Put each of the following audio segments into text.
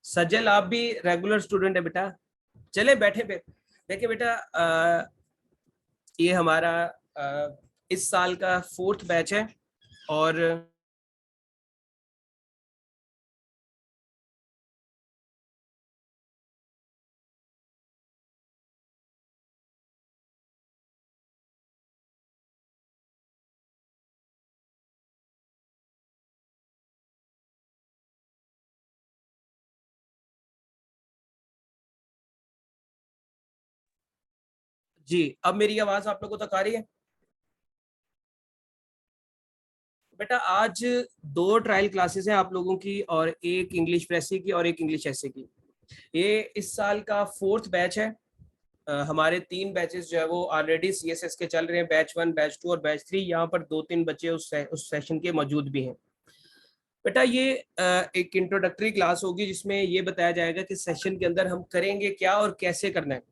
सजल आप भी regular student है बेटा, चले बैठे देखिए बेटा, ये हमारा इस साल का 4th बैच है और जी अब मेरी आवाज आप लोगों तक आ रही है? बेटा आज 2 ट्रायल क्लासेस हैं आप लोगों की, और एक इंग्लिश प्रेसी की और एक इंग्लिश एसे की। ये इस साल का 4th बैच है। हमारे 3 बैचेस जो है वो ऑलरेडी सीएसएस के चल रहे हैं, बैच 1, बैच 2 और बैच 3। यहाँ पर 2-3 बच्चे उस सेशन के मौजूद भी हैं। बेटा ये एक इंट्रोडक्टरी क्लास होगी जिसमें ये बताया जाएगा कि सेशन के अंदर हम करेंगे क्या और कैसे करना है।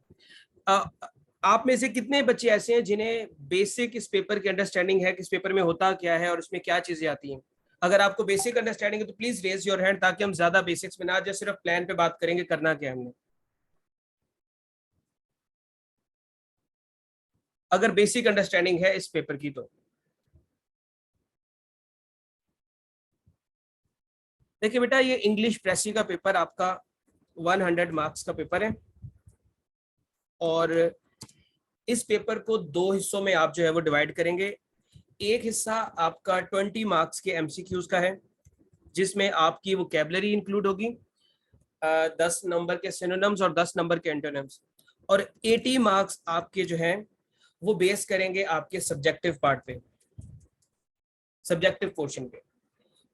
आप में से कितने बच्चे ऐसे हैं जिन्हें बेसिक इस पेपर की अंडरस्टैंडिंग है कि इस पेपर में होता क्या है और इसमें क्या चीजें आती हैं? अगर आपको बेसिक अंडरस्टैंडिंग है तो प्लीज रेज योर हैंड, ताकि हम ज्यादा बेसिक्स में ना जाए, सिर्फ प्लान पे बात करेंगे करना क्या है हमने। अगर बेसिक अंडरस्टैंडिंग है इस पेपर की तो देखिए बेटा, ये इंग्लिश प्रेसी का पेपर आपका 100 मार्क्स का पेपर है, और इस पेपर को 2 हिस्सों में आप जो है वो डिवाइड करेंगे। एक हिस्सा आपका 20 मार्क्स के एमसीक्यूज का है, जिसमें आपकी वोकैबुलरी इंक्लूड होगी, 10 नंबर के सिनोनिम्स और 10 नंबर के एंटोनिम्स, और 80 मार्क्स आपके जो हैं वो बेस करेंगे आपके सब्जेक्टिव पार्ट पे, सब्जेक्टिव पोर्शन पे।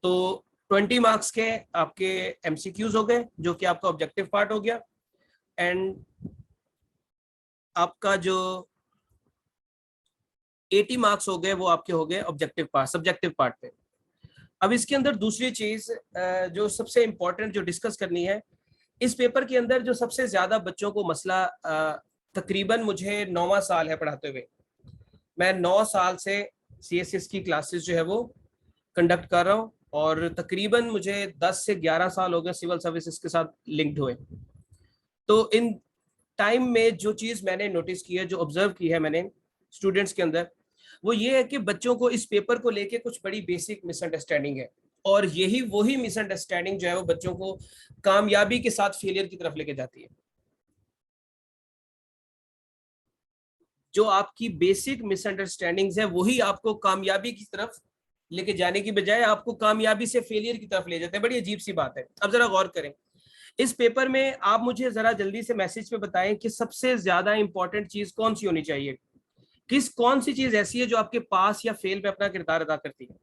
तो 20 मार्क्स के आपके एमसीक्यूज हो गए, जो कि आपका ऑब्जेक्टिव पार्ट हो गया, एंड आपका जो 80 मार्क्स हो गए वो आपके हो गए ऑब्जेक्टिव पार्ट, सब्जेक्टिव पार्ट पे। अब इसके अंदर दूसरी चीज जो सबसे इंपॉर्टेंट जो डिस्कस करनी है, इस पेपर के अंदर जो सबसे ज्यादा बच्चों को मसला, तकरीबन मुझे 9वां साल है पढ़ाते हुए, मैं 9 साल से सीएसएस की क्लासेस जो है वो कंडक्ट कर रहा हूँ, और तकरीबन मुझे 10 से 11 साल हो गए सिविल सर्विसेज के साथ लिंक्ड हुए। तो इन टाइम में जो चीज मैंने नोटिस की है, जो ऑब्जर्व की है मैंने स्टूडेंट्स के अंदर, वो ये है कि बच्चों को इस पेपर को लेके कुछ बड़ी बेसिक मिसअंडरस्टैंडिंग है, और यही वही मिसअंडरस्टैंडिंग जो है वो बच्चों को कामयाबी के साथ फेलियर की तरफ लेके जाती है। जो आपकी बेसिक मिसअंडरस्टैंडिंग्स है वही आपको कामयाबी की तरफ लेके जाने की बजाय आपको कामयाबी से फेलियर की तरफ ले जाते हैं। बड़ी अजीब सी बात है। अब जरा गौर करें, इस पेपर में आप मुझे जरा जल्दी से मैसेज पे बताएं कि सबसे ज्यादा इंपॉर्टेंट चीज कौन सी होनी चाहिए, कौन सी चीज ऐसी है जो आपके पास या फेल पे अपना किरदार अदा करती है?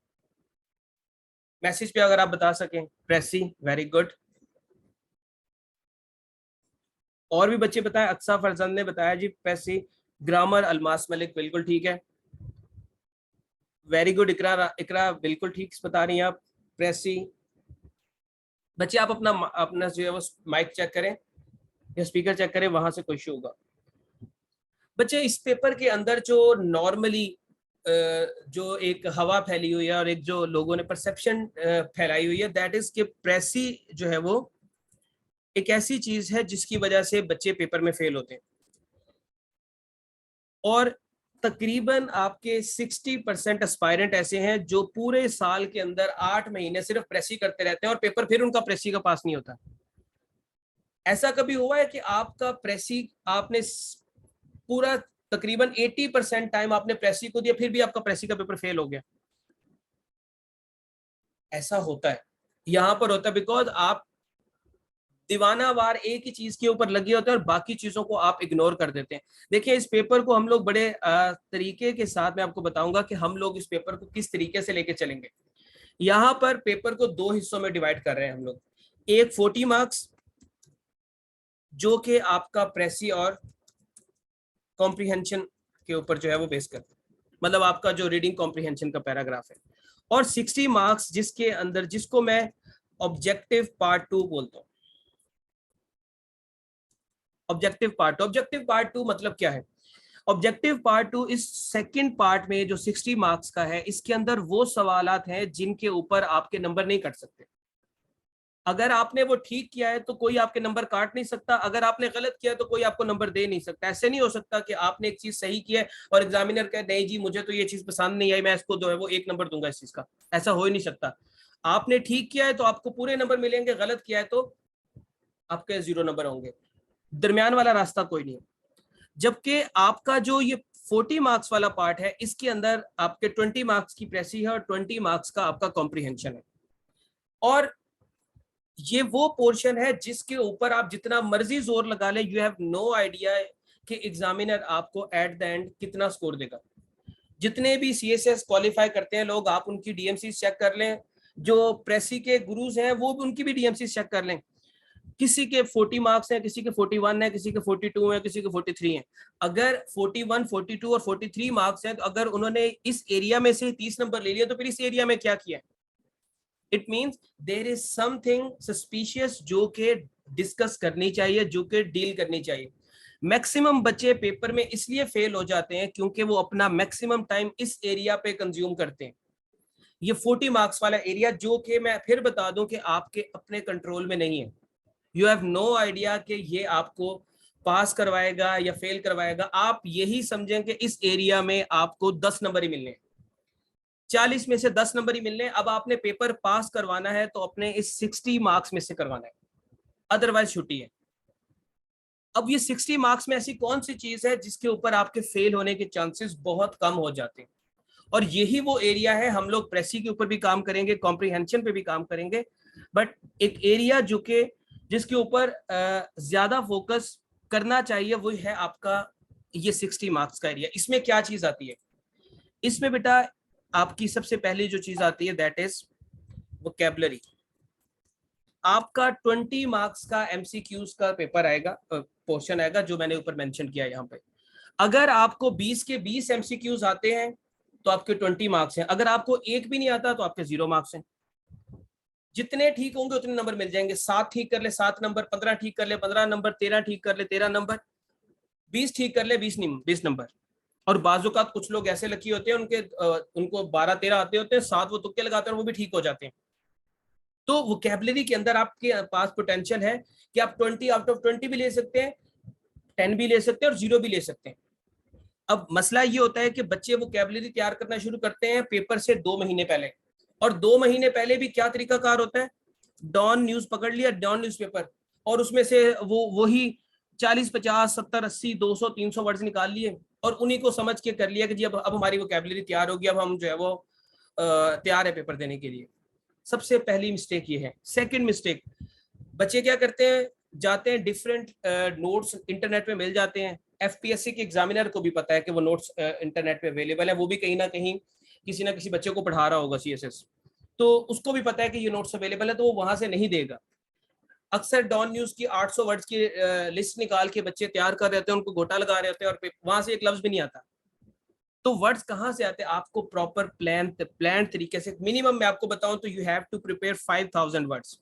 मैसेज पे अगर आप बता सकें। प्रेसी, वेरी गुड। और भी बच्चे बताएं। अक्सा फरजंद ने बताया जी प्रेसी। ग्रामर अल्मास मलिक, बिल्कुल ठीक है, वेरी गुड। इकरा, इकरा बिल्कुल ठीक बता रही हैं आप। प्रेसी। बच्चे आप अपना अपना जो है वो माइक चेक करें या स्पीकर चेक करें, वहां से कोई इशू होगा। बच्चे इस पेपर के अंदर जो नॉर्मली जो एक हवा फैली हुई है और एक जो लोगों ने परसेप्शन फैलाई हुई है, दैट इज कि प्रेसी जो है वो एक ऐसी चीज है जिसकी वजह से बच्चे पेपर में फेल होते हैं, और तकरीबन आपके 60% एस्पायरेंट ऐसे हैं जो पूरे साल के अंदर 8 महीने सिर्फ प्रेसी करते रहते हैं और पेपर फिर उनका प्रेसी का पास नहीं होता। ऐसा कभी हुआ है कि आपका प्रेसी आपने पूरा तकरीबन 80% टाइम आपने प्रेसी को दिया, फिर भी आपका प्रेसी का पेपर फेल हो गया? ऐसा होता है, यहां पर होता है बिकॉज आप दीवानावार एक ही चीज के ऊपर लगे होते हैं और बाकी चीजों को आप इग्नोर कर देते हैं। देखिए इस पेपर को हम लोग बड़े तरीके के साथ, मैं आपको बताऊंगा कि हम लोग इस पेपर को किस तरीके से लेके चलेंगे। यहाँ पर पेपर को 2 हिस्सों में डिवाइड कर रहे हैं हम लोग। एक 40 मार्क्स जो कि आपका प्रेसी और कॉम्प्रिहेंशन के ऊपर जो है वो बेस करते हैं, मतलब आपका जो रीडिंग कॉम्प्रिहेंशन का पैराग्राफ है, और 60 मार्क्स जिसके अंदर, जिसको मैं ऑब्जेक्टिव पार्ट 2 बोलता हूँ। ऑब्जेक्टिव पार्ट 2 मतलब क्या है? ऑब्जेक्टिव पार्ट 2 इस सेकंड पार्ट में जो 60 मार्क्स का है, इसके अंदर वो सवालात हैं जिनके ऊपर आपके नंबर नहीं कट सकते। अगर आपने वो ठीक किया है तो कोई आपके नंबर काट नहीं सकता, अगर आपने गलत किया है तो कोई आपको नंबर दे नहीं सकता। ऐसे नहीं हो सकता कि आपने एक चीज सही की है और एग्जामिनर कहे नहीं जी मुझे तो ये चीज पसंद नहीं आई, मैं इसको जो है वो 1 नंबर दूंगा इस चीज का। ऐसा हो ही नहीं सकता। आपने ठीक किया है तो आपको पूरे नंबर मिलेंगे, गलत किया है तो आपके 0 नंबर होंगे। दरमियान वाला रास्ता कोई नहीं है। जबकि आपका जो ये 40 मार्क्स वाला पार्ट है, इसके अंदर आपके 20 मार्क्स की प्रेसी है और 20 मार्क्स का आपका कॉम्प्रिहेंशन है। और ये वो पोर्शन है जिसके ऊपर आप जितना मर्जी जोर लगा ले, यू हैव नो आइडिया कि एग्जामिनर आपको एट द एंड कितना स्कोर देगा। जितने भी सीएसएस क्वालिफाई करते हैं लोग, आप उनकी डीएमसी चेक कर लें, जो प्रेसी के गुरुज हैं वो भी उनकी भी डीएमसी चेक कर लें। किसी के 40 मार्क्स हैं, किसी के 41 है, किसी के 42 है, किसी के 43 हैं। अगर 41, 42 और 43 मार्क्स हैं तो अगर उन्होंने इस एरिया में से 30 नंबर ले लिया तो फिर इस एरिया में क्या किया? It means there is something suspicious जो कि डिस्कस करनी चाहिए, जो कि डील करनी चाहिए। मैक्सिमम बच्चे पेपर में इसलिए फेल हो जाते हैं क्योंकि वो अपना मैक्सिमम टाइम इस एरिया पे कंज्यूम करते हैं। ये 40 मार्क्स वाला एरिया जो कि मैं फिर बता दूं कि आपके अपने कंट्रोल में नहीं है। यू हैव नो आइडिया कि ये आपको पास करवाएगा या फेल करवाएगा। आप यही समझें कि इस एरिया में आपको 10 नंबर ही मिलने हैं, 40 में से 10 नंबर ही मिलने। अब आपने पेपर पास करवाना है तो अपने इस 60 मार्क्स में से करवाना है, अदरवाइज छुट्टी है। अब ये 60 मार्क्स में ऐसी कौन सी चीज है जिसके ऊपर आपके फेल होने के चांसेस बहुत कम हो जाते हैं? और यही वो एरिया है, हम लोग प्रेसी के ऊपर भी काम करेंगे, कॉम्प्रिहेंशन पे भी काम करेंगे, बट एक एरिया जो कि जिसके ऊपर ज्यादा फोकस करना चाहिए वो है आपका ये 60 मार्क्स का एरिया। इसमें क्या चीज आती है? इसमें बेटा आपकी सबसे पहली जो चीज आती है दैट इज वोकैबुलरी। आपका 20 मार्क्स का एमसीक्यूज का पेपर आएगा, पोर्शन आएगा जो मैंने ऊपर मेंशन किया यहाँ पे। अगर आपको 20 के 20 एमसीक्यूज आते हैं तो आपके 20 मार्क्स हैं। अगर आपको एक भी नहीं आता तो आपके 0 मार्क्स हैं। जितने ठीक होंगे उतने नंबर मिल जाएंगे। 7 ठीक कर ले 7 नंबर, 15 ठीक कर ले 15 नंबर, 13 ठीक कर ले 13 नंबर, 20 ठीक कर ले 20 नंबर। और बाजुकात कुछ लोग ऐसे लकी होते हैं उनको 12-13 आते होते हैं, 7 वो तुक्के लगाते हैं और वो भी ठीक हो जाते हैं। तो वोकैबुलरी के अंदर आपके पास पोटेंशियल है कि आप 20 आउट ऑफ 20 भी ले सकते हैं, 10 भी ले सकते हैं और 0 भी ले सकते हैं। अब मसला ये होता है कि बच्चे वोकैबुलरी तैयार करना शुरू करते हैं पेपर से 2 महीने पहले, और 2 महीने पहले भी क्या तरीकाकार होता है? डॉन न्यूज पकड़ लिया, डॉन न्यूज़पेपर, और उसमें से वो वही 40, 50, 70, 80, 200, 300 वर्ड्स निकाल लिए और उन्हीं को समझ के कर लिया कि जी अब हमारी वोकैबुलरी तैयार होगी, अब हम जो है वो तैयार है पेपर देने के लिए। सबसे पहली मिस्टेक ये है। सेकंड मिस्टेक, बच्चे क्या करते हैं, जाते हैं डिफरेंट नोट्स इंटरनेट पे मिल जाते हैं। एफपीएससी के एग्जामिनर को भी पता है कि वो नोट्स इंटरनेट पे अवेलेबल है, वो भी कहीं ना कहीं किसी ना किसी बच्चे को पढ़ा रहा होगा सीएसएस, तो उसको भी पता है कि ये नोट्स अवेलेबल है, तो वो वहां से नहीं देगा। अक्सर डॉन न्यूज की 800 वर्ड्स की लिस्ट निकाल के बच्चे तैयार कर रहे होते हैं, उनको गोटा लगा रहे होते हैं और वहां से एक लफ्ज भी नहीं आता। तो वर्ड्स कहाँ से आते हैं? आपको प्रॉपर प्लान तरीके से, मिनिमम मैं आपको बताऊं तो you have to prepare 5000 words.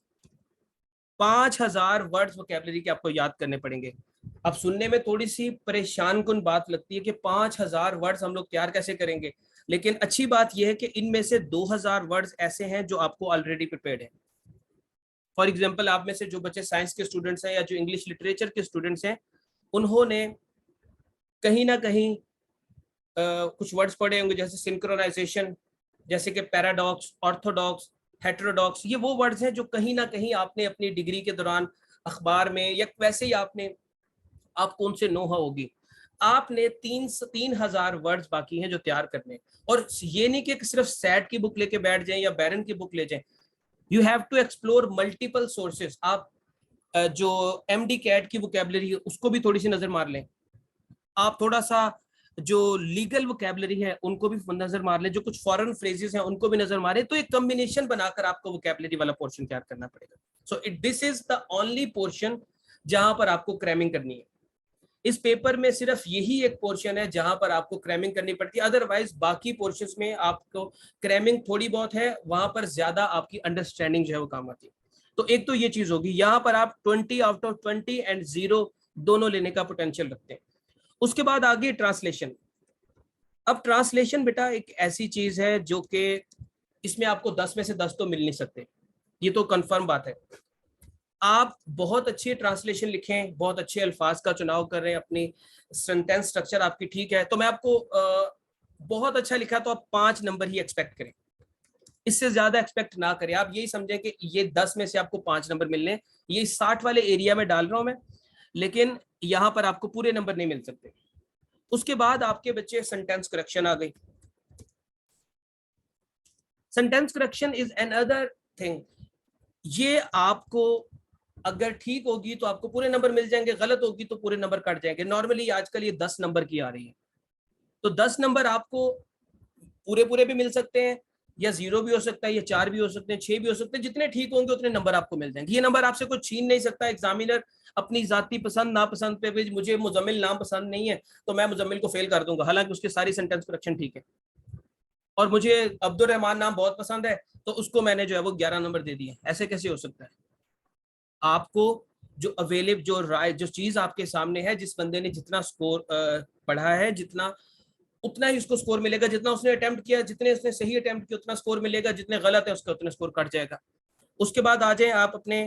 5000 words vocabulary के आपको याद करने पड़ेंगे। अब सुनने में थोड़ी सी परेशान कुन बात लगती है कि 5000 वर्ड्स हम लोग तैयार कैसे करेंगे, लेकिन अच्छी बात यह है कि इनमें से 2000 वर्ड्स ऐसे हैं जो आपको ऑलरेडी प्रिपेयर्ड है। फॉर एग्जाम्पल, आप में से जो बच्चे साइंस के स्टूडेंट्स हैं या जो इंग्लिश लिटरेचर के स्टूडेंट्स हैं, उन्होंने कहीं ना कहीं कुछ वर्ड्स पढ़े होंगे जैसे सिंक्रोनाइजेशन, जैसे कि पैराडॉक्स, ऑर्थोडॉक्स, हेटेरोडॉक्स। ये वो वर्ड्स हैं जो कहीं ना कहीं आपने अपनी डिग्री के दौरान अखबार में या वैसे ही आपको उनसे नोहा होगी। आपने 3000 वर्ड्स बाकी हैं जो तैयार करने। और ये नहीं कि सिर्फ सैट की बुक लेके बैठ जाएं या बैरन की बुक ले जाएं, you have to explore multiple sources. आप जो एमडी कैट की वोकैबुलरी है उसको भी थोड़ी सी नजर मार लें। आप थोड़ा सा जो लीगल वोकैबुलरी है उनको भी नजर मार लें, जो कुछ फॉरेन फ्रेजेस हैं उनको भी नजर मारे। तो एक कॉम्बिनेशन बनाकर आपको वोकैबुलरी वाला पोर्शन तैयार करना पड़ेगा। So this is the only portion जहां पर आपको क्रैमिंग करनी है। इस पेपर में सिर्फ यही एक पोर्शन है जहां पर आपको क्रैमिंग करनी पड़ती है, अदरवाइज बाकी पोर्शंस में आपको क्रैमिंग थोड़ी बहुत है, वहां पर ज्यादा आपकी अंडरस्टैंडिंग जो है वो काम आती है। तो एक तो ये चीज होगी, यहां पर आप 20 आउट ऑफ 20 एंड 0 दोनों लेने का पोटेंशियल रखते हैं। उसके बाद आगे ट्रांसलेशन। अब ट्रांसलेशन बेटा एक ऐसी चीज है जो कि इसमें आपको 10 में से 10 तो मिल नहीं सकते, ये तो कंफर्म बात है। आप बहुत अच्छी ट्रांसलेशन लिखें, बहुत अच्छे अल्फाज का चुनाव कर रहे हैं, अपनी सेंटेंस स्ट्रक्चर आपकी ठीक है, तो मैं आपको बहुत अच्छा लिखा तो आप 5 नंबर ही एक्सपेक्ट करें, इससे ज्यादा एक्सपेक्ट ना करें। आप यही समझें कि ये 10 में से आपको 5 नंबर मिलने, ये 60 वाले एरिया में डाल रहा हूं मैं, लेकिन यहां पर आपको पूरे नंबर नहीं मिल सकते। उसके बाद आपके बच्चे सेंटेंस करेक्शन आ गई। Sentence correction is another thing. ये आपको अगर ठीक होगी तो आपको पूरे नंबर मिल जाएंगे, गलत होगी तो पूरे नंबर कट जाएंगे। नॉर्मली आजकल ये 10 नंबर की आ रही है, तो 10 नंबर आपको पूरे पूरे भी मिल सकते हैं, या 0 भी हो सकता है, या 4 भी हो सकते हैं, 6 भी हो सकते हैं। जितने ठीक होंगे उतने नंबर आपको मिल जाएंगे। ये नंबर आपसे कोई छीन नहीं सकता। एग्जामिनर अपनी जाती पसंद नापसंद पे भी, मुझे मुजम्मिल नाम पसंद नहीं है तो मैं मुजम्मिल को फेल कर दूंगा, हालांकि उसकी सारी सेंटेंस करेक्शन ठीक है, और मुझे अब्दुल रहमान नाम बहुत पसंद है तो उसको मैंने जो है वो 11 नंबर दे दिए। ऐसे कैसे हो सकता है? आपको जो अवेलेबल, जो राय, जो चीज आपके सामने है, जिस बंदे ने जितना स्कोर पढ़ा है, जितना उतना ही उसको स्कोर मिलेगा, जितना उसने अटेम्प्ट किया, जितने उसने सही अटेम्प्ट किया उतना स्कोर मिलेगा, जितने गलत है उसका उतना स्कोर कट जाएगा। उसके बाद आ जाए आप अपने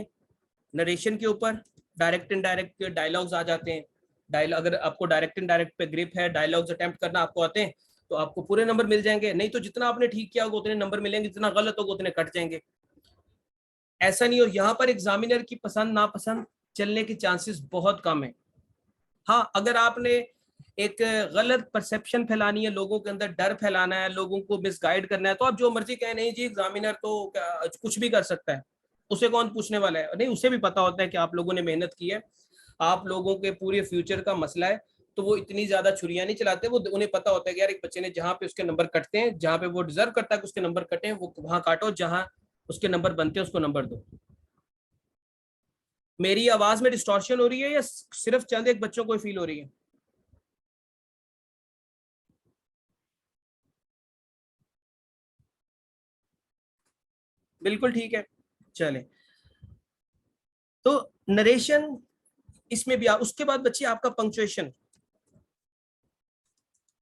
नरेशन के ऊपर। डायरेक्ट इनडायरेक्ट डायलॉग्स आ जाते हैं। डायलॉग, अगर आपको डायरेक्ट इनडायरेक्ट पे ग्रिप है, डायलॉग्स अटेम्प्ट करना आपको आते हैं, तो आपको पूरे नंबर मिल जाएंगे। नहीं तो जितना आपने ठीक किया होगा उतने नंबर मिलेंगे, जितना गलत होगा उतने कट जाएंगे। ऐसा नहीं हो, यहाँ पर एग्जामिनर की पसंद नापसंद चलने के चांसेस बहुत कम है। हाँ, अगर आपने एक गलत परसेप्शन फैलानी है, लोगों के अंदर डर फैलाना है, लोगों को मिसगाइड करना है, तो आप जो मर्जी कहें, नहीं जी एग्जामिनर तो कुछ भी कर सकता है, उसे कौन पूछने वाला है। नहीं, उसे भी पता होता है कि आप लोगों ने मेहनत की है, आप लोगों के पूरे फ्यूचर का मसला है, तो वो इतनी ज्यादा छुरियां नहीं चलाते। वो उन्हें पता होता है कि यार एक बच्चे ने जहां पे उसके नंबर कटते हैं, जहां पे वो डिजर्व करता है कि उसके नंबर कटे, वो वहां काटो, जहां उसके नंबर बनते हैं उसको नंबर दो। मेरी आवाज में डिस्टॉर्शन हो रही है या सिर्फ चंद एक बच्चों को फील हो रही है? बिल्कुल ठीक है। चले, तो नरेशन इसमें भी उसके बाद बच्चे आपका पंक्चुएशन।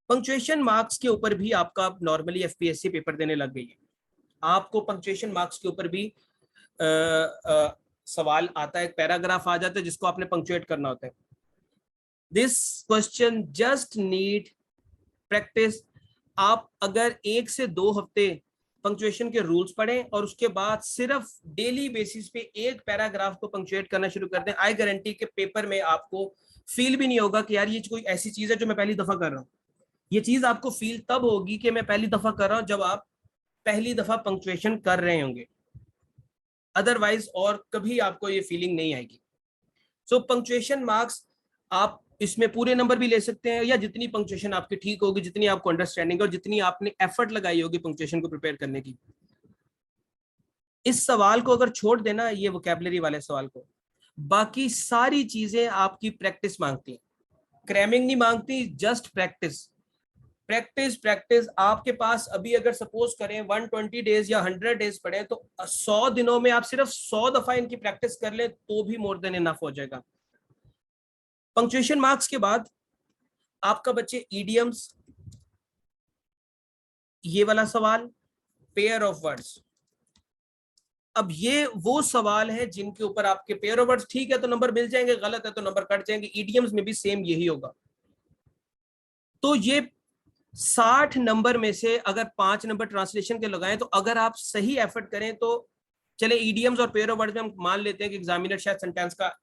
पंक्चुएशन मार्क्स के ऊपर भी आपका नॉर्मली एफपीएससी पेपर देने लग गई है। आपको पंक्चुएशन मार्क्स के ऊपर भी सवाल आता है, एक पैराग्राफ आ जाता है जिसको आपने पंक्चुएट करना होता है। This question just need practice. आप अगर 1 से 2 हफ्ते पंक्चुएशन के रूल्स पढ़ें और उसके बाद सिर्फ डेली बेसिस पे एक पैराग्राफ को पंक्चुएट करना शुरू कर दें, आई गारंटी के पेपर में आपको फील भी नहीं होगा कि यार ये कोई ऐसी चीज है जो मैं पहली दफा कर रहा हूँ। ये चीज आपको फील तब होगी कि मैं पहली दफा कर रहा हूँ, जब आप पहली दफा पंक्चुएशन कर रहे होंगे, अदरवाइज और कभी आपको ये फीलिंग नहीं आएगी। सो पंक्चुएशन मार्क्स आप इसमें पूरे नंबर भी ले सकते हैं, या जितनी पंक्चुएशन आपकी ठीक होगी, जितनी आपको अंडरस्टैंडिंग और जितनी आपने एफर्ट लगाई होगी पंक्चुएशन को प्रिपेयर करने की। इस सवाल को अगर छोड़ देना, ये वोकैबुलरी वाले सवाल को, बाकी सारी चीजें आपकी प्रैक्टिस मांगती हैं, क्रैमिंग नहीं मांगती, जस्ट प्रैक्टिस। Practice practice. आपके पास अभी अगर सपोज करें 120 डेज या 100 डेज पड़े, तो 100 दिनों में आप सिर्फ 100 दफा इनकी प्रैक्टिस कर ले तो भी मोर देन इनफ हो जाएगा। पंक्चुएशन मार्क्स के बाद आपका बच्चे ईडियम्स, ये वाला सवाल, पेयर ऑफ वर्ड्स। अब ये वो सवाल है जिनके ऊपर आपके पेयर ऑफ वर्ड्स ठीक है तो नंबर मिल जाएंगे, गलत है तो नंबर कट जाएंगे। ईडियम्स में भी सेम यही होगा। तो ये 60 नंबर में से अगर 5 नंबर ट्रांसलेशन के लगाएं, तो अगर आप सही एफर्ट करें तो चले ईडियम्स और पेयर ऑफ वर्ड्स में हम मान लेते हैं कि एग्जामिनर शायद सेंटेंस का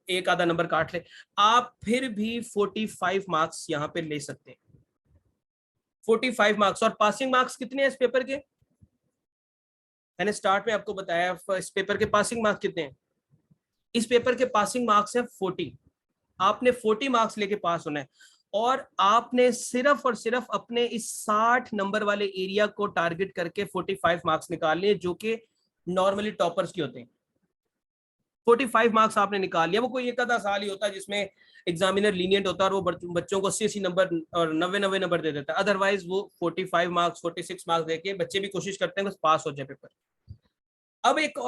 एक आधा नंबर काट ले, आप फिर भी 45 मार्क्स यहां पे ले सकते हैं। 45 मार्क्स। और पासिंग मार्क्स कितने हैं इस पेपर के? मैंने स्टार्ट में आपको बताया इस पेपर के पासिंग मार्क्स कितने हैं। इस पेपर के पासिंग मार्क्स है 40। आपने 40 मार्क्स लेके पास होना है, और आपने सिर्फ और सिर्फ अपने इस 60 नंबर वाले एरिया को टारगेट करके 45 मार्क्स निकालने, जो कि नॉर्मली टॉपर्स की होते हैं। 45 मार्क्स आपने निकाल लिया। वो कोई एक आधा साल ही होता है जिसमें एग्जामिनर लीनियंट होता है और वो बच्चों को 80 नंबर और 90 नंबर दे देता है। अदरवाइज वो 45 मार्क्स 46 मार्क्स देके बच्चे भी कोशिश करते हैं बस पास हो जाए पेपर। अब एक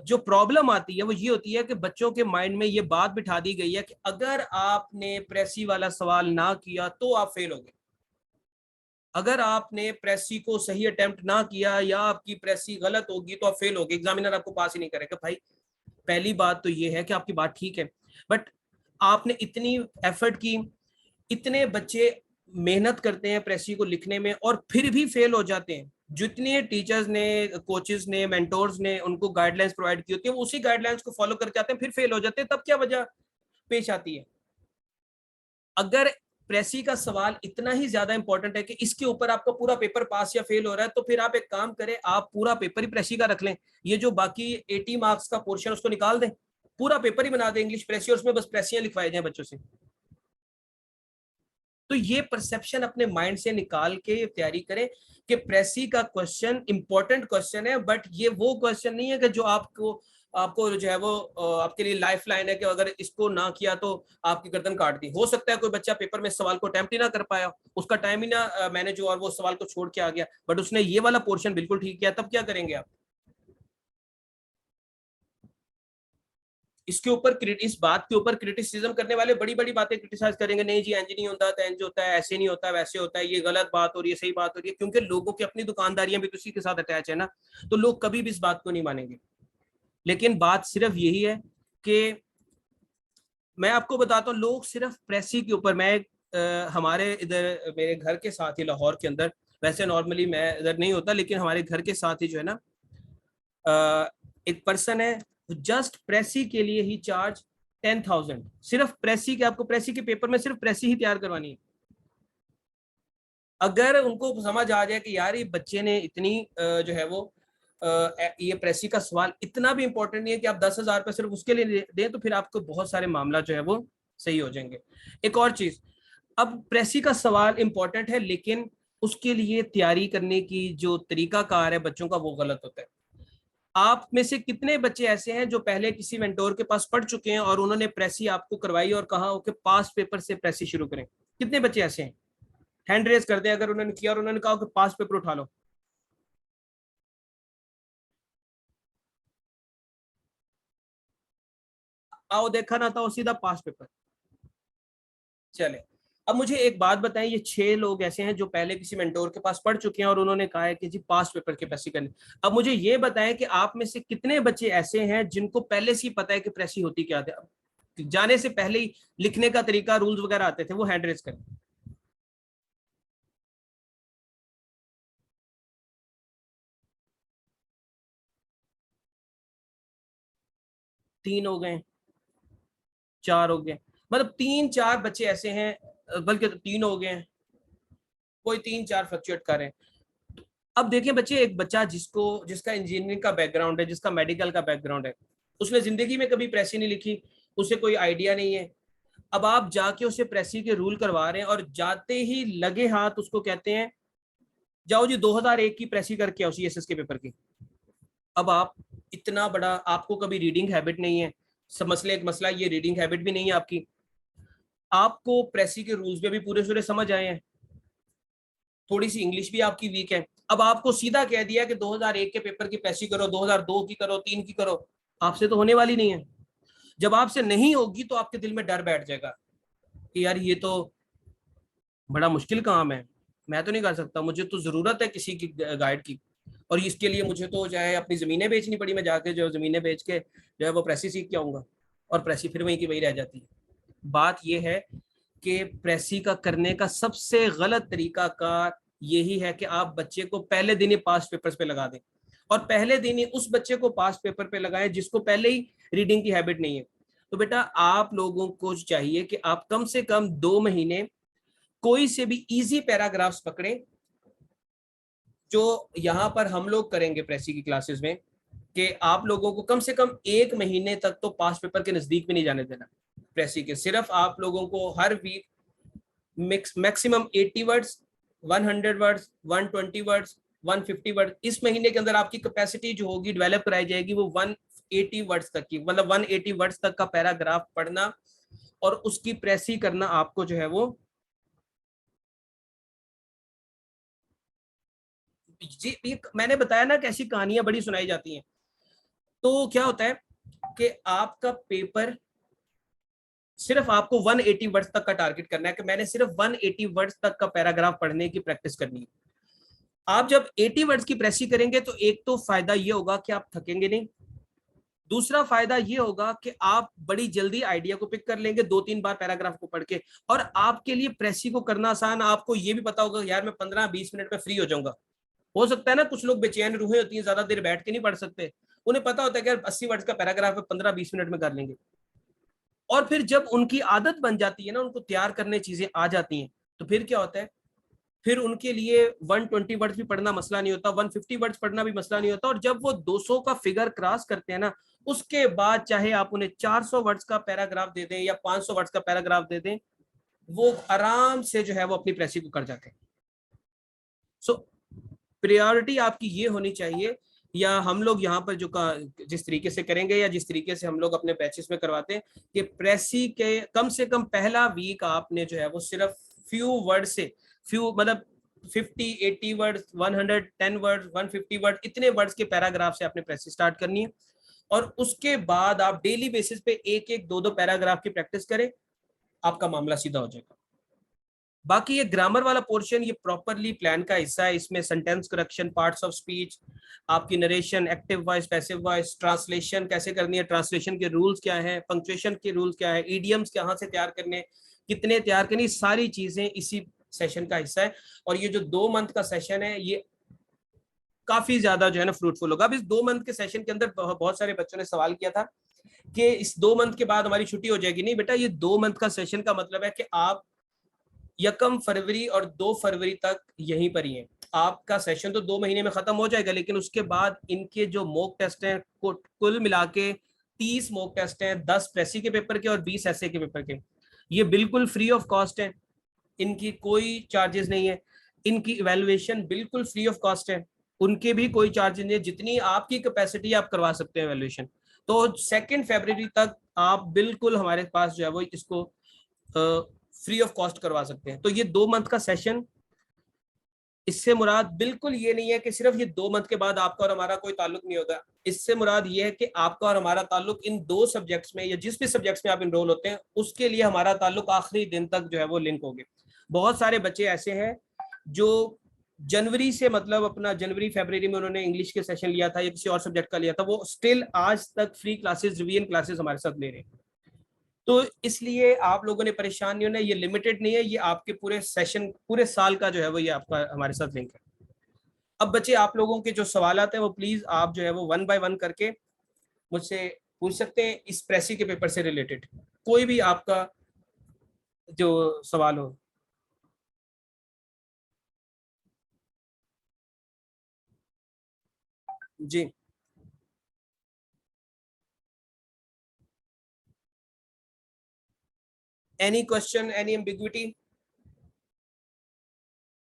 जो प्रॉब्लम आती है वो ये होती है कि बच्चों के माइंड में ये बात बिठा दी गई है कि अगर आपने प्रेसी वाला सवाल ना किया तो आप फेल हो गए। अगर आपने प्रेसी को सही अटेम्प्ट ना किया या आपकी प्रेसी गलत होगी तो आप फेल हो गए, एग्जामिनर आपको पास ही नहीं करेगा। भाई पहली बात तो ये है कि आपकी बात ठीक है, बट आपने इतनी एफर्ट की, इतने बच्चे मेहनत करते हैं प्रेसी को लिखने में और फिर भी फेल हो जाते हैं। जितने टीचर्स ने, कोचेस ने, मेंटोर्स ने उनको गाइडलाइंस प्रोवाइड की होती है, वो उसी गाइडलाइंस को फॉलो करके आते हैं, फिर फेल हो जाते हैं। तब क्या वजह पेश आती है? अगर प्रेसी का सवाल इतना ही ज्यादा इंपॉर्टेंट है कि इसके ऊपर आपका पूरा पेपर पास या फेल हो रहा है, तो फिर आप एक काम करें, आप पूरा पेपर ही प्रेसी का रख लें। ये जो बाकी 80 मार्क्स का पोर्शन उसको निकाल दें, पूरा पेपर ही बना दें इंग्लिश प्रेसी, और उसमें बस प्रेसियां लिखवाई जाए बच्चों से। तो ये परसेप्शन अपने माइंड से निकाल के तैयारी करें कि प्रेसी का क्वेश्चन इंपॉर्टेंट क्वेश्चन है, बट ये वो क्वेश्चन नहीं है कि जो आपको आपको जो है वो आपके लिए लाइफ लाइन है कि अगर इसको ना किया तो आपकी गर्दन काट दी। हो सकता है कोई बच्चा पेपर में सवाल को अटेम्प्ट ही ना कर पाया, उसका टाइम ही ना मैनेज हुआ और वो सवाल को छोड़ के आ गया, बट उसने ये वाला पोर्शन बिल्कुल ठीक किया, तब क्या करेंगे आप? इसके ऊपर इस बात के ऊपर क्रिटिसिज्म करने वाले बड़ी बड़ी बातें क्रिटिसाइज करेंगे, नहीं जी इंज नहीं होता, इंज होता है, ऐसे नहीं होता, वैसे होता है, ये गलत बात हो रही है, सही बात हो रही है, क्योंकि लोगों की अपनी दुकानदारियां भी तो उसी के साथ अटैच है ना, तो लोग कभी भी इस बात को नहीं मानेंगे। लेकिन बात सिर्फ यही है कि मैं आपको बताता हूँ, लोग सिर्फ प्रेसी के ऊपर, मैं हमारे इधर मेरे घर के साथ ही लाहौर के अंदर, वैसे नॉर्मली मैं इधर नहीं होता, लेकिन हमारे घर के साथ ही जो है ना एक पर्सन है, जस्ट प्रेसी के लिए ही चार्ज 10,000, सिर्फ प्रेसी के, आपको प्रेसी के पेपर में सिर्फ प्रेसी ही तैयार करवानी है। अगर उनको समझ आ जाए कि यार ये बच्चे ने इतनी जो है वो ये प्रेसी का सवाल इतना भी इंपॉर्टेंट नहीं है कि आप 10,000 रुपये सिर्फ उसके लिए दें, तो फिर आपको बहुत सारे मामला जो है वो सही हो जाएंगे। एक और चीज, अब प्रेसी का सवाल इंपॉर्टेंट है, लेकिन उसके लिए तैयारी करने की जो तरीकाकार है बच्चों का, वो गलत होता है। आप में से कितने बच्चे ऐसे हैं जो पहले किसी मेंटोर के पास पढ़ चुके हैं और उन्होंने प्रेसी आपको करवाई और कहा कि पास पेपर से प्रेसी शुरू करें? कितने बच्चे ऐसे हैं? हैंड रेज कर दें अगर उन्होंने किया और उन्होंने कहा कि पास पेपर उठा लो। आओ देखा ना था, सीधा पास पेपर। चले, अब मुझे एक बात बताएं, ये 6 लोग ऐसे हैं जो पहले किसी मेंटोर के पास पढ़ चुके हैं और उन्होंने कहा है कि जी पास पेपर के प्रेसी करने। अब मुझे ये बताएं कि आप में से कितने बच्चे ऐसे हैं जिनको पहले से ही पता है कि प्रेसी होती क्या है, जाने से पहले ही लिखने का तरीका, रूल्स वगैरह आते थे? वो हैंड रेज करें। 3 हो गए, 4 हो गए, मतलब 3-4 बच्चे ऐसे हैं, बल्कि 3 हो गए हैं, कोई 3-4 फ्लक्चुएट कर रहे हैं। अब देखें बच्चे, एक बच्चा जिसका इंजीनियरिंग का बैकग्राउंड है, जिसका मेडिकल का बैकग्राउंड है, उसने जिंदगी में कभी प्रेसी नहीं लिखी, उसे कोई आइडिया नहीं है। अब आप जाके उसे प्रेसी के रूल करवा रहे हैं और जाते ही लगे हाथ उसको कहते हैं जाओ जी 2001 की प्रेसी करके आओ सीएसएस के पेपर की। अब आप इतना बड़ा, आपको कभी रीडिंग हैबिट नहीं है, सब मसले एक मसला ये रीडिंग हैबिट भी नहीं है आपकी, आपको प्रेसी के रूल्स में भी पूरे पूरे समझ आए हैं, थोड़ी सी इंग्लिश भी आपकी वीक है, अब आपको सीधा कह दिया कि 2001 के पेपर की प्रेसी करो, 2002 की करो, 3 की करो, आपसे तो होने वाली नहीं है। जब आपसे नहीं होगी तो आपके दिल में डर बैठ जाएगा कि यार ये तो बड़ा मुश्किल काम है, मैं तो नहीं कर सकता, मुझे तो जरूरत है किसी की गाइड की, और इसके लिए मुझे तो चाहे अपनी जमीनें बेचनी पड़ी, मैं जाके जो जमीनें बेच के जो है वो प्रेसी सीख के आऊंगा, और प्रेसी फिर वहीं की वहीं रह जाती है। बात यह है कि प्रेसी का करने का सबसे गलत तरीका कार यही है कि आप बच्चे को पहले दिन ही पास पेपर्स पे लगा दें, और पहले दिन ही उस बच्चे को पास पेपर पे लगाएं जिसको पहले ही रीडिंग की हैबिट नहीं है। तो बेटा आप लोगों को चाहिए कि आप कम से कम 2 महीने कोई से भी इजी पैराग्राफ्स पकड़ें, जो यहाँ पर हम लोग करेंगे प्रेसी की क्लासेस में, कि आप लोगों को कम से कम 1 महीने तक तो पास पेपर के नजदीक भी नहीं जाने देना प्रेसी के। सिर्फ आप लोगों को हर week maximum 80 words, 100 words, 120 words, 150 word, इस महीने के अंदर आपकी कैपेसिटी जो होगी डेवलप कराई जाएगी वो 180 वर्ड्स तक की, मतलब 180 वर्ड्स तक का पैराग्राफ पढ़ना और उसकी प्रेसी करना आपको जो है वो जी। मैंने बताया ना कैसी कहानियां बड़ी सुनाई जाती हैं। तो क्या होता है कि आपका पेपर सिर्फ आपको 180 वर्ड्स तक का टारगेट करना है, कि मैंने सिर्फ 180 वर्ड्स तक का पैराग्राफ पढ़ने की प्रैक्टिस करनी है। आप जब 80 वर्ड्स की प्रेसी करेंगे तो एक तो फायदा ये होगा कि आप थकेंगे नहीं, दूसरा फायदा ये होगा कि आप बड़ी जल्दी आइडिया को पिक कर लेंगे 2-3 बार पैराग्राफ को पढ़ के, और आपके लिए प्रेसी को करना आसान। आपको ये भी पता होगा यार मैं 15-20 मिनट में फ्री हो जाऊंगा। हो सकता है ना कुछ लोग बेचैन रूहें होती हैं, ज्यादा देर बैठ के नहीं पढ़ सकते, उन्हें पता होता है कि यार 80 वर्ड का पैराग्राफ है, 15-20 मिनट में कर लेंगे। और फिर जब उनकी आदत बन जाती है ना, उनको तैयार करने चीजें आ जाती हैं, तो फिर क्या होता है, फिर उनके लिए 120 वर्ड्स भी पढ़ना मसला नहीं होता, 150 वर्ड्स पढ़ना भी मसला नहीं होता। और जब वो 200 का फिगर क्रॉस करते हैं ना, उसके बाद चाहे आप उन्हें 400 वर्ड्स का पैराग्राफ दे दें या 500 वर्ड्स का पैराग्राफ दे दें, वो आराम से जो है वो अपनी प्रेसी को कर जाते हैं। सो प्रायोरिटी आपकी ये होनी चाहिए, या हम लोग यहाँ पर जो जिस तरीके से करेंगे या जिस तरीके से हम लोग अपने बैचेस में करवाते हैं, कि प्रेसी के कम से कम पहला वीक आपने जो है वो सिर्फ फ्यू वर्ड से, फ्यू मतलब 50-80 वर्ड, 110 वर्ड, 150 वर्ड, इतने वर्ड्स के पैराग्राफ से आपने प्रेसी स्टार्ट करनी है। और उसके बाद आप डेली बेसिस पे 1-1, 2-2 पैराग्राफ की प्रैक्टिस करें, आपका मामला सीधा हो जाएगा। बाकी ये ग्रामर वाला पोर्शन ये प्रॉपरली प्लान का हिस्सा है। इसमें sentence correction, parts of speech, आपकी narration, active voice, passive voice, translation कैसे करनी है, ट्रांसलेशन के रूल्स क्या है, पंक्चुएशन के रूल्स क्या है, इडियम्स कहाँ से तैयार करने, कितने तैयार करनी, सारी चीजें इसी सेशन का हिस्सा है। और ये जो 2 मंथ का सेशन है ये काफी ज्यादा जो है ना फ्रूटफुल होगा। अब इस 2 मंथ के सेशन के अंदर बहुत सारे बच्चों ने सवाल किया था कि इस 2 मंथ के बाद हमारी छुट्टी हो जाएगी। नहीं बेटा, ये 2 मंथ का सेशन का मतलब है कि आप 1 फरवरी और 2 फरवरी तक यहीं पर ही हैं। आपका सेशन तो 2 महीने में खत्म हो जाएगा, लेकिन उसके बाद इनके जो मॉक टेस्ट हैं कुल मिला के 30 मॉक टेस्ट हैं, 10 प्रेसी के पेपर के और 20 एसए के पेपर के। ये बिल्कुल फ्री ऑफ कॉस्ट है, इनकी कोई चार्जेस नहीं है, इनकी इवेल्युएशन बिल्कुल फ्री ऑफ कॉस्ट है, उनके भी कोई चार्जेस नहीं है। जितनी आपकी कैपेसिटी आप करवा सकते हैं इवेल्युएशन। तो 2 फरवरी तक आप बिल्कुल हमारे पास जो है वो इसको फ्री ऑफ कॉस्ट करवा सकते हैं। तो ये 2 मंथ का सेशन, इससे मुराद बिल्कुल ये नहीं है कि सिर्फ ये 2 मंथ के बाद आपका और हमारा कोई ताल्लुक नहीं होगा। इससे मुराद ये है कि आपका और हमारा ताल्लुक इन 2 सब्जेक्ट्स में या जिस भी सब्जेक्ट्स में आप इनरोल होते हैं उसके लिए हमारा ताल्लुक आखिरी दिन तक जो है वो लिंक हो गए। बहुत सारे बच्चे ऐसे हैं जो जनवरी से, मतलब अपना जनवरी फरवरी में उन्होंने इंग्लिश के सेशन लिया था या किसी और सब्जेक्ट का लिया था, वो स्टिल आज तक फ्री क्लासेस, रिवीजन क्लासेस हमारे साथ ले रहे हैं। तो इसलिए आप लोगों ने परेशान नहीं होना, ये लिमिटेड नहीं है, ये आपके पूरे सेशन, पूरे साल का जो है वो ये आपका हमारे साथ लिंक है। अब बच्चे, आप लोगों के जो सवाल हैं वो प्लीज आप जो है वो 1 बाय 1 करके मुझसे पूछ सकते हैं इस प्रेसी के पेपर से रिलेटेड, कोई भी आपका जो सवाल हो। जी, एनी क्वेश्चन, एनी एम्बिग्विटी?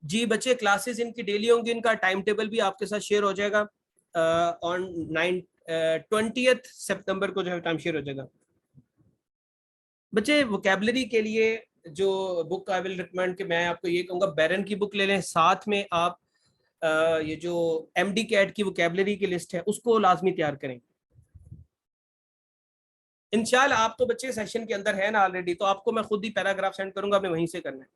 जी बच्चे, क्लासेस इनकी डेली होंगी, इनका टाइम टेबल भी आपके साथ शेयर हो जाएगा ऑन 20 सितंबर को जो है टाइम शेयर हो जाएगा। बच्चे, वोकेबलरी के लिए जो बुक आई विल रिकमेंड, कि मैं आपको ये कहूँगा बैरन की बुक ले लें, साथ में आप ये जो एमडी कैट की वोकेबलरी की लिस्ट है उसको लाजमी तैयार करें। इंशाल्लाह आप तो बच्चे सेशन के अंदर है ना ऑलरेडी, तो आपको मैं खुद ही पैराग्राफ सेंड करूंगा, आपने वहीं से करना है।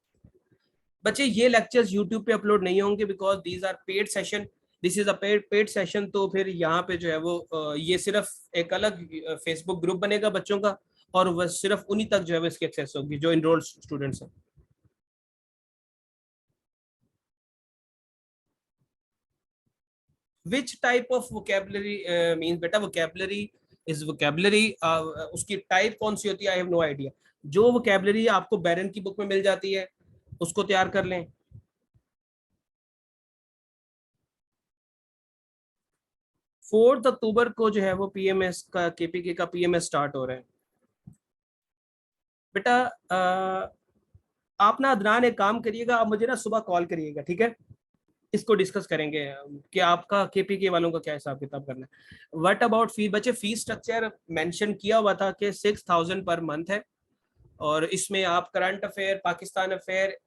बच्चे, ये लेक्चर्स यूट्यूब पे अपलोड नहीं होंगे because these are paid session, this is a paid session. तो फिर यहाँ पे जो है वो ये सिर्फ एक अलग फेसबुक ग्रुप बनेगा बच्चों का, और वह सिर्फ उन्हीं तक जो है वो इसकी एक्सेस होगी जो इनरोल्ड स्टूडेंट्स हैं। Which type of vocabulary means बेटा, वोकेबलरी इज वोकेबलरी, उसकी टाइप कौन सी होती है, आई हैव नो आइडिया। जो वोकेबलरी आपको बैरन की बुक में मिल जाती है उसको तैयार कर लें। 4 अक्टूबर को जो है वो पीएमएस का, केपीके का पीएमएस स्टार्ट हो रहा है। बेटा आप ना अदनान एक काम करिएगा, आप मुझे ना सुबह कॉल करिएगा, ठीक है? इसको डिस्कस करेंगे कि आपका केपीके वालों का क्या हिसाब किताब करना है। व्हाट अबाउट फी? बच्चे, फी स्ट्रक्चर मेंशन किया हुआ था कि 6000 पर मंथ है, और इसमें आप current affair, Pakistan affair,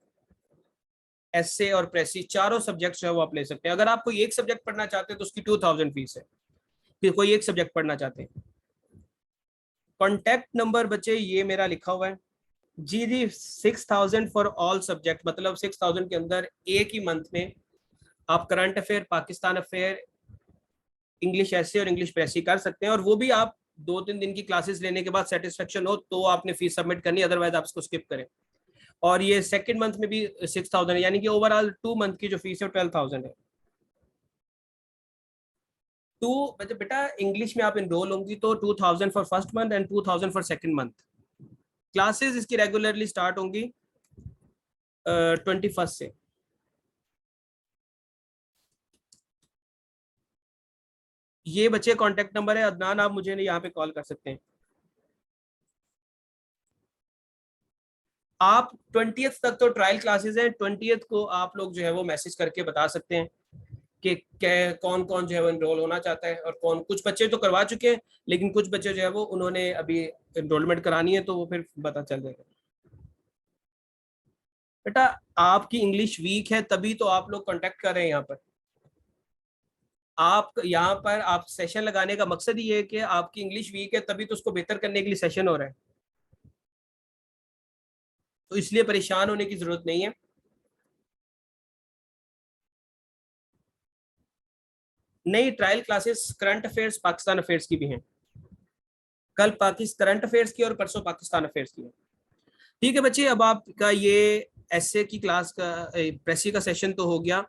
SA और प्रेसी, चारों सब्जेक्ट जो है वो आप ले सकते हैं। अगर आप कोई एक सब्जेक्ट पढ़ना चाहते हैं तो उसकी 2000 फीस है, कि कोई एक सब्जेक्ट पढ़ना चाहते हैं। कॉन्टैक्ट नंबर बच्चे ये मेरा लिखा हुआ है। जी जी, 6000 फॉर ऑल सब्जेक्ट, मतलब 6000 के अंदर एक ही मंथ में आप current affair, Pakistan affair, English ऐसे और इंग्लिश प्रेसी कर सकते हैं, और वो भी आप 2-3 दिन की क्लासेस लेने के बाद सेटिस्फेक्शन हो तो आपने फीस सबमिट करनी, अदरवाइज आप इसको स्किप करें। और ये सेकंड मंथ में भी 6,000 है, यानी कि ओवरऑल 2 मंथ की जो फीस है 12,000 है। तो मतलब बेटा इंग्लिश में आप इनरोल होंगी तो 2,000 for first month and 2,000 for second month. Classes इसकी रेगुलरली स्टार्ट होंगी 21 से। ये बच्चे कांटेक्ट नंबर है अदनान, आप मुझे यहाँ पे कॉल कर सकते हैं। आप 20th तक तो ट्रायल क्लासेस है, 20th को आप लोग जो है वो मैसेज करके बता सकते हैं कि कौन कौन जो है वो एनरोल होना चाहता है, और कौन, कुछ बच्चे तो करवा चुके हैं लेकिन कुछ बच्चे जो है वो उन्होंने अभी एनरोलमेंट करानी है, तो वो फिर पता चल जाएगा। बेटा आपकी इंग्लिश वीक है तभी तो आप लोग कांटेक्ट कर रहे हैं यहाँ पर। आप यहाँ पर आप सेशन लगाने का मकसद ये है कि आपकी इंग्लिश वीक है तभी तो उसको बेहतर करने के लिए सेशन हो रहा है, तो इसलिए परेशान होने की जरूरत नहीं है। नई trial classes current affairs Pakistan affairs की भी हैं। कल पाकिस्तान करंट अफेयर्स की और परसों पाकिस्तान अफेयर्स की है। ठीक है बच्चे, अब आपका ये एसए की क्लास का प्रेसी का सेशन तो हो गया।